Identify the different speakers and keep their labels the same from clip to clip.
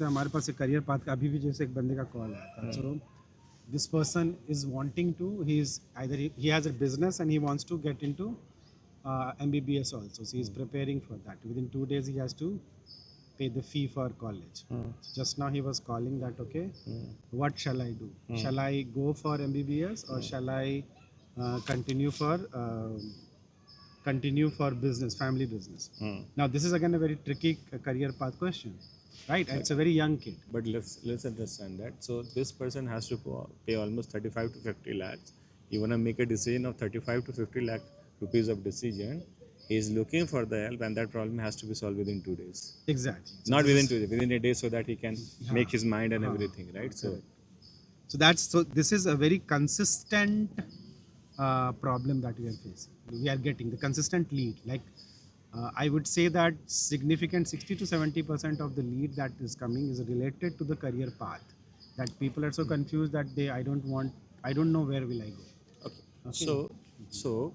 Speaker 1: हमारे पास एक career path का अभी भी जैसे एक बंदे का कॉल आया था. So this person is wanting to, he is either he has a business and he wants to get into MBBS also. So he is preparing for that. Within 2 days he has to pay the fee for college. So just now he was calling that, okay, what shall I do? Shall I go for MBBS or shall I continue for business, family business? Now this is again a very tricky career path question, right? It's a very young kid.
Speaker 2: But let's understand that. So this person has to pay almost 35 to 50 lakhs. You want to make a decision of 35 to 50 lakh rupees of decision. He is looking for the help, and that problem has to be solved within 2 days.
Speaker 1: Exactly. So
Speaker 2: Not
Speaker 1: this
Speaker 2: within
Speaker 1: is-
Speaker 2: 2 days, within a day, so that he can make his mind and everything, right? So
Speaker 1: So this is a very consistent problem that we are facing. We are getting the consistent lead. Like I would say that significant 60 to 70% of the lead that is coming is related to the career path. That people are so confused that I don't know where will I go.
Speaker 2: okay. So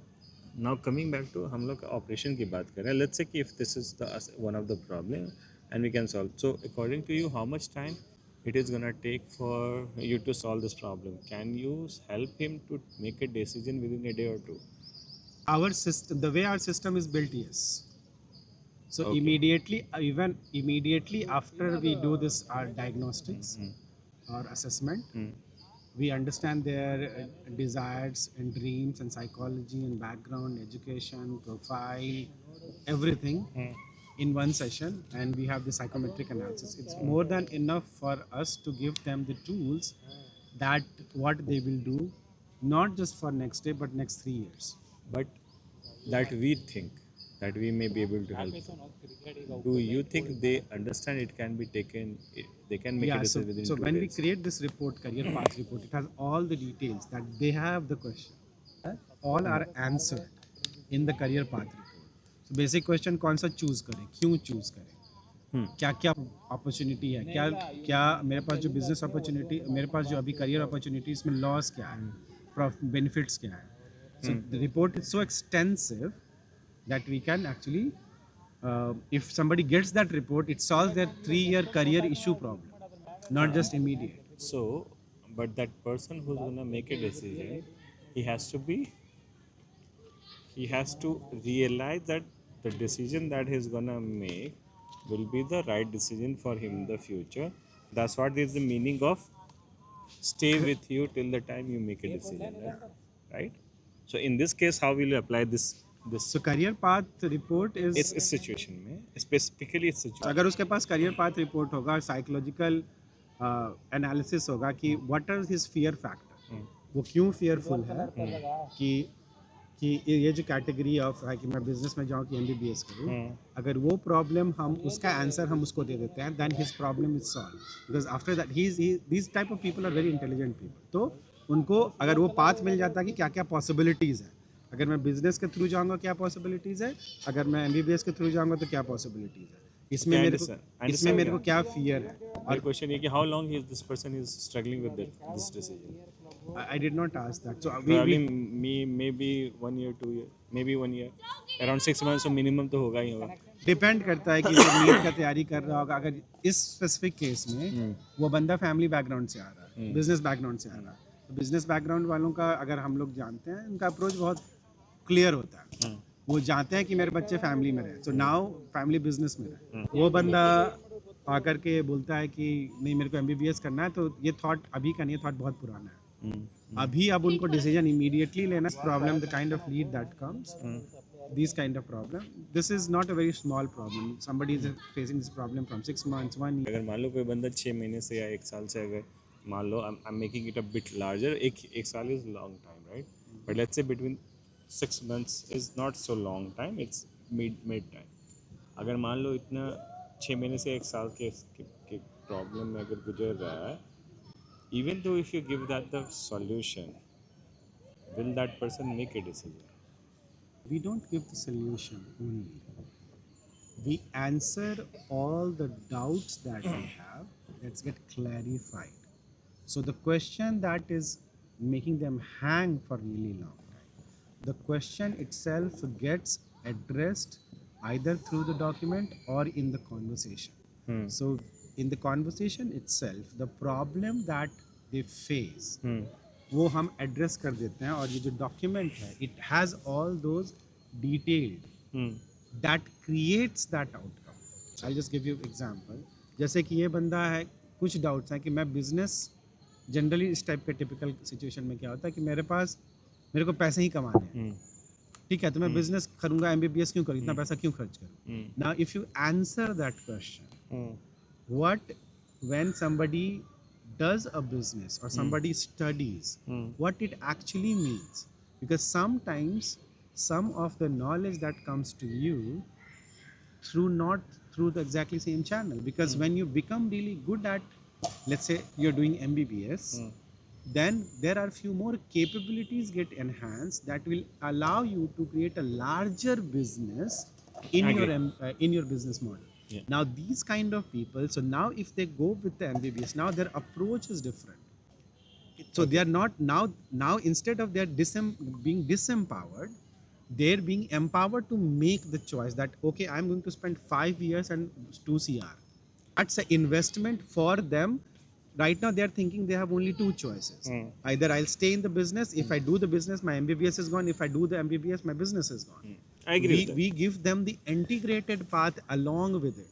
Speaker 2: now coming back to हम लोग operation की बात करें. Let's say कि if this is the one of the problem and we can solve. So according to you, how much time it is gonna take for you to solve this problem? Can you help him to make a decision within a day or two?
Speaker 1: Our system, the way our system is built, yes. So
Speaker 2: Okay.
Speaker 1: even immediately after we do this our diagnostics or assessment, we understand their desires and dreams and psychology and background, education, profile, everything in one session, and we have the psychometric analysis. It's more than enough for us to give them the tools that what they will do, not just for next day but next 3 years.
Speaker 2: But that we think that we may be able to help them. Do you think they understand it can be taken? They can make a
Speaker 1: Yeah, so,
Speaker 2: decision within
Speaker 1: so
Speaker 2: 2
Speaker 1: when we
Speaker 2: days.
Speaker 1: create this report, career path report, it has all the details that they have the question. All are answered in the career path report. So basic question कौन सा choose करें, क्यों choose करें, क्या क्या opportunity है, क्या क्या मेरे पास जो बिजनेस अपॉर्चुनिटी, मेरे पास जो अभी करियर अपॉर्चुनिटी, इसमें लॉस क्या है, बेनिफिट्स क्या है. So the report is so extensive that we can actually, if somebody gets that report, it solves their 3-year career issue problem, not just immediate.
Speaker 2: So, but that person who's gonna make a decision, he has to be, he has to realize that the decision that he's gonna make will be the right decision for him in the future. That's what is the meaning of stay with you till the time you make a decision, right? So in this case, how will you apply this?
Speaker 1: So career path report is,
Speaker 2: इस situation में specifically इस situation
Speaker 1: अगर उसके पास career path report होगा, psychological analysis होगा कि what are his fear factor, वो क्यों फियरफुल है कि ये जो कैटेगरी ऑफ है कि मैं बिजनेस में जाऊँ कि एमबीबीएस करूँ, अगर वो प्रॉब्लम हम उसका आंसर हम उसको दे देते हैं, then his problem is solve. Because after that these type of people are very intelligent people. तो उनको अगर वो पाथ मिल जाता है कि क्या क्या पॉसिबिलिटीज़ है, अगर मैं बिजनेस के थ्रू जाऊंगा क्या पॉसिबिलिटीज़ है, अगर मैं एमबीबीएस के थ्रू जाऊंगा तो क्या पॉसिबिलिटीज़ है, इसमें मेरे को क्या फियर है.
Speaker 2: और क्वेश्चन ये कि how long this person is struggling with this decision.
Speaker 1: I did not ask that. So
Speaker 2: Probably maybe 1 year, 2 year, maybe 1 year, around 6 months. So minimum तो होगा ही होगा.
Speaker 1: डिपेंड करता है कि वो नीट का तैयारी कर रहा होगा. अगर इस स्पेसिफिक केस में वो बंदा फैमिली बैकग्राउंड से आ रहा है, बिजनेस बैकग्राउंड से आ रहा है, तो बिजनेस बैकग्राउंड वालों का अगर हम लोग जानते हैं, उनका अप्रोच बहुत क्लियर होता है. वो जानते हैं कि मेरे बच्चे फैमिली में रहे, सो नाउ फैमिली बिजनेस में रहे. वो बंदा आकर के बोलता है कि नहीं मेरे को एमबीबीएस करना है, तो ये थॉट अभी का नहीं है, थॉट बहुत पुराना है. अभी अब उनको डिसीजन इमीडिएटली लेना. Problem the kind of lead that comes, this kind of problem, this is not a very small problem. Somebody is facing this problem from 6 months, 1 year.
Speaker 2: अगर मान लो कोई बंदा 6 महीने से या 1 साल से, अगर मान लो I am making it a bit larger, एक साल is long time, right? But let's say between 6 months is not so long time, it's mid time. अगर मान लो इतना 6 महीने से 1 साल के प्रॉब्लम में अगर गुजर रहा है, even though if you give that the solution, will that person make a decision?
Speaker 1: We don't give the solution only. We answer all the doubts that we have. Let's get clarified. So the question that is making them hang for really long time, the question itself gets addressed either through the document or in the conversation. So in the conversation itself, the problem that they face,
Speaker 2: Hmm.
Speaker 1: वो हम address कर देते हैं, और ये जो document है, it has all those detailed
Speaker 2: Hmm.
Speaker 1: that creates that outcome. I'll just give you example. जैसे कि ये बंदा है, कुछ doubts हैं कि मैं business जनरली इस टाइप के टिपिकल सिचुएशन में क्या होता है कि मेरे को पैसे ही कमाने हैं,
Speaker 2: Hmm.
Speaker 1: ठीक है, तो मैं बिजनेस करूंगा, एमबीबीएस क्यों करूँ, इतना पैसा क्यों खर्च करूँ.
Speaker 2: Hmm.
Speaker 1: Now if you answer that question,
Speaker 2: Hmm.
Speaker 1: what when somebody does a business or somebody studies,
Speaker 2: Hmm.
Speaker 1: what it actually means, because sometimes some of the knowledge that comes to you through not through the exactly same channel, because when you become really good at, let's say you're doing MBBS, then there are few more capabilities get enhanced that will allow you to create a larger business in
Speaker 2: Agree.
Speaker 1: in your business model.
Speaker 2: Yeah.
Speaker 1: Now these kind of people, so now if they go with the MBBS, now their approach is different. So they are not now instead of their being disempowered, they're being empowered to make the choice that okay, I'm going to spend 5 years and 2 CR. That's an investment for them. Right now they are thinking they have only two choices. Either I'll stay in the business, if I do the business my MBBS is gone, if I do the MBBS my business is gone.
Speaker 2: I agree with that.
Speaker 1: We give them the integrated path along with it,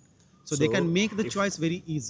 Speaker 1: so they
Speaker 2: So
Speaker 1: can make the
Speaker 2: if-
Speaker 1: choice very easy.